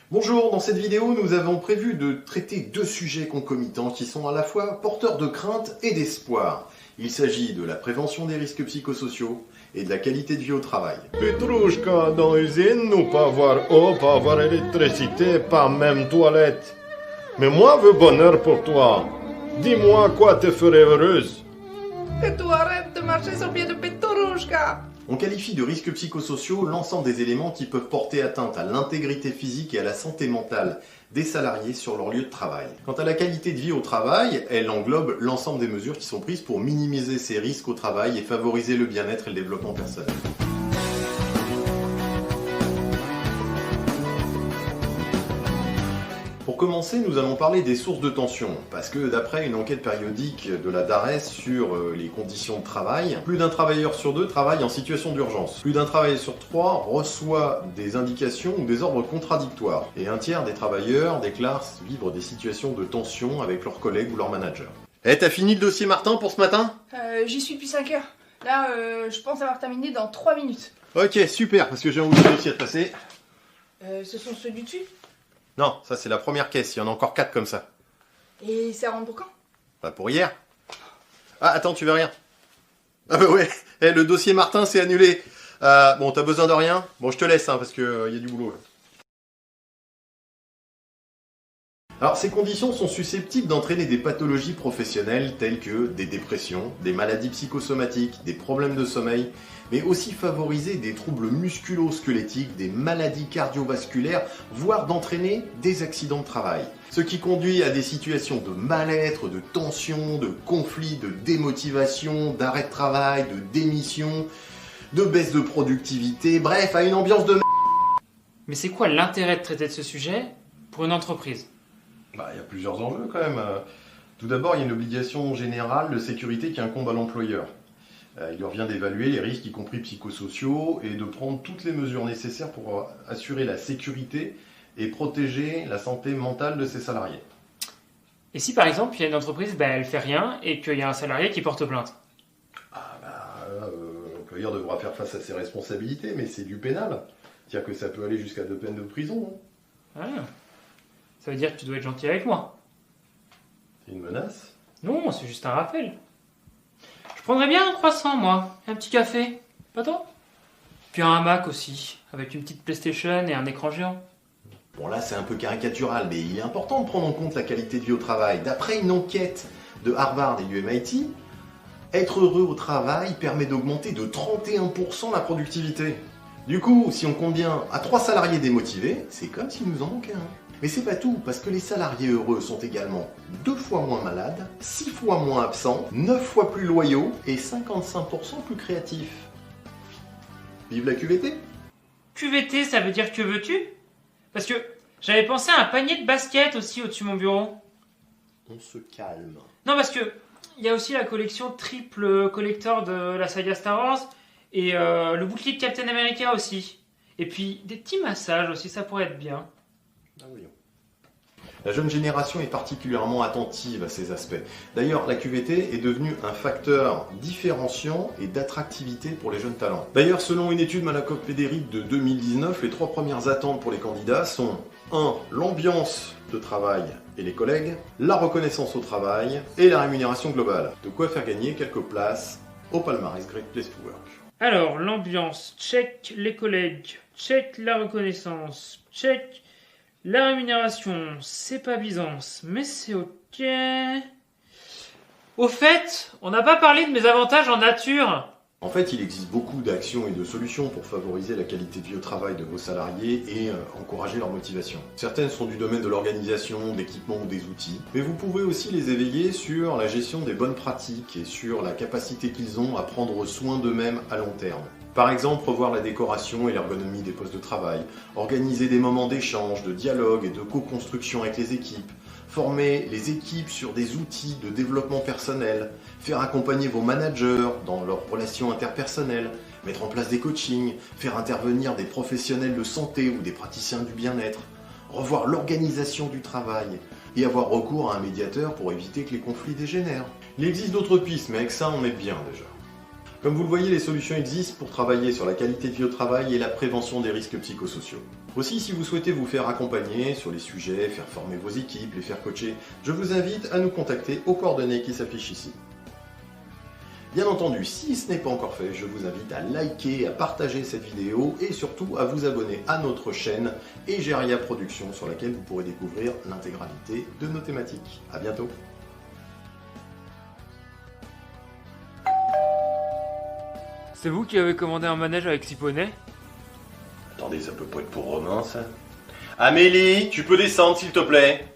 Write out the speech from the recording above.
Bonjour, dans cette vidéo, nous avons prévu de traiter deux sujets concomitants qui sont à la fois porteurs de crainte et d'espoir. Il s'agit de la prévention des risques psychosociaux et de la qualité de vie au travail. Petrouchka, dans l'usine, nous pas avoir eau, pas avoir électricité, pas même toilette. Mais moi, veux bonheur pour toi. Dis-moi quoi te ferait heureuse. Que tu arrêtes de marcher sur le pied de Petrouchka. On qualifie de risques psychosociaux l'ensemble des éléments qui peuvent porter atteinte à l'intégrité physique et à la santé mentale des salariés sur leur lieu de travail. Quant à la qualité de vie au travail, elle englobe l'ensemble des mesures qui sont prises pour minimiser ces risques au travail et favoriser le bien-être et le développement personnel. Pour commencer, nous allons parler des sources de tension, parce que d'après une enquête périodique de la DARES sur les conditions de travail, plus d'un travailleur sur deux travaille en situation d'urgence. Plus d'un travailleur sur trois reçoit des indications ou des ordres contradictoires. Et un tiers des travailleurs déclarent vivre des situations de tension avec leurs collègues ou leurs managers. Eh, t'as fini le dossier Martin pour ce matin ? J'y suis depuis 5 heures. Là, je pense avoir terminé dans 3 minutes. Ok, super, parce que j'ai un autre dossier à te passer. Ce sont ceux du dessus. Non, ça c'est la première caisse, il y en a encore 4 comme ça. Et ça rentre pour quand? Pas pour hier. Ah, attends, tu veux rien? Ah bah ouais, le dossier Martin c'est annulé. Bon, t'as besoin de rien? Bon, je te laisse, parce que y a du boulot là. Alors, ces conditions sont susceptibles d'entraîner des pathologies professionnelles telles que des dépressions, des maladies psychosomatiques, des problèmes de sommeil, mais aussi favoriser des troubles musculo-squelettiques, des maladies cardiovasculaires, voire d'entraîner des accidents de travail. Ce qui conduit à des situations de mal-être, de tension, de conflit, de démotivation, d'arrêt de travail, de démission, de baisse de productivité, bref, à une ambiance de Mais c'est quoi l'intérêt de traiter de ce sujet pour une entreprise? Il y a plusieurs enjeux quand même. Tout d'abord, il y a une obligation générale de sécurité qui incombe à l'employeur. Il lui revient d'évaluer les risques, y compris psychosociaux, et de prendre toutes les mesures nécessaires pour assurer la sécurité et protéger la santé mentale de ses salariés. Et si par exemple il y a une entreprise, elle fait rien et qu'il y a un salarié qui porte plainte? L'employeur devra faire face à ses responsabilités, mais c'est du pénal. C'est-à-dire que ça peut aller jusqu'à 2 peines de prison. Ah, ça veut dire que tu dois être gentil avec moi. C'est une menace. Non, c'est juste un rappel. Je prendrais bien un croissant, moi, et un petit café. Pas toi? Puis un hamac aussi, avec une petite PlayStation et un écran géant. Bon là c'est un peu caricatural, mais il est important de prendre en compte la qualité de vie au travail. D'après une enquête de Harvard et du MIT, être heureux au travail permet d'augmenter de 31% la productivité. Du coup, si on compte bien à 3 salariés démotivés, c'est comme s'il nous en manquait un. Mais c'est pas tout, parce que les salariés heureux sont également 2 fois moins malades, 6 fois moins absents, 9 fois plus loyaux et 55% plus créatifs. Vive la QVT! QVT, ça veut dire que veux-tu? Parce que j'avais pensé à un panier de basket aussi au-dessus de mon bureau. On se calme. Non, parce que il y a aussi la collection triple collector de la saga Star Wars et le bouclier de Captain America aussi. Et puis des petits massages aussi, ça pourrait être bien. Ah oui. La jeune génération est particulièrement attentive à ces aspects. D'ailleurs, la QVT est devenue un facteur différenciant et d'attractivité pour les jeunes talents. D'ailleurs, selon une étude Malakoff Pédéric de 2019, les 3 premières attentes pour les candidats sont 1. L'ambiance de travail et les collègues, la reconnaissance au travail et la rémunération globale. De quoi faire gagner quelques places au palmarès Great Place to Work. Alors, l'ambiance, check, les collègues, check, la reconnaissance, check, la rémunération, c'est pas Byzance, mais c'est ok. Au fait, on n'a pas parlé de mes avantages en nature. En fait, il existe beaucoup d'actions et de solutions pour favoriser la qualité de vie au travail de vos salariés et encourager leur motivation. Certaines sont du domaine de l'organisation, d'équipement ou des outils, mais vous pouvez aussi les éveiller sur la gestion des bonnes pratiques et sur la capacité qu'ils ont à prendre soin d'eux-mêmes à long terme. Par exemple, revoir la décoration et l'ergonomie des postes de travail, organiser des moments d'échange, de dialogue et de co-construction avec les équipes, former les équipes sur des outils de développement personnel, faire accompagner vos managers dans leurs relations interpersonnelles, mettre en place des coachings, faire intervenir des professionnels de santé ou des praticiens du bien-être, revoir l'organisation du travail et avoir recours à un médiateur pour éviter que les conflits dégénèrent. Il existe d'autres pistes, mais avec ça on est bien déjà. Comme vous le voyez, les solutions existent pour travailler sur la qualité de vie au travail et la prévention des risques psychosociaux. Aussi, si vous souhaitez vous faire accompagner sur les sujets, faire former vos équipes, les faire coacher, je vous invite à nous contacter aux coordonnées qui s'affichent ici. Bien entendu, si ce n'est pas encore fait, je vous invite à liker, à partager cette vidéo et surtout à vous abonner à notre chaîne Egeria Productions sur laquelle vous pourrez découvrir l'intégralité de nos thématiques. A bientôt. C'est vous qui avez commandé un manège avec 6 poneys? Attendez, ça peut pas être pour Romain, ça. Amélie, tu peux descendre, s'il te plaît?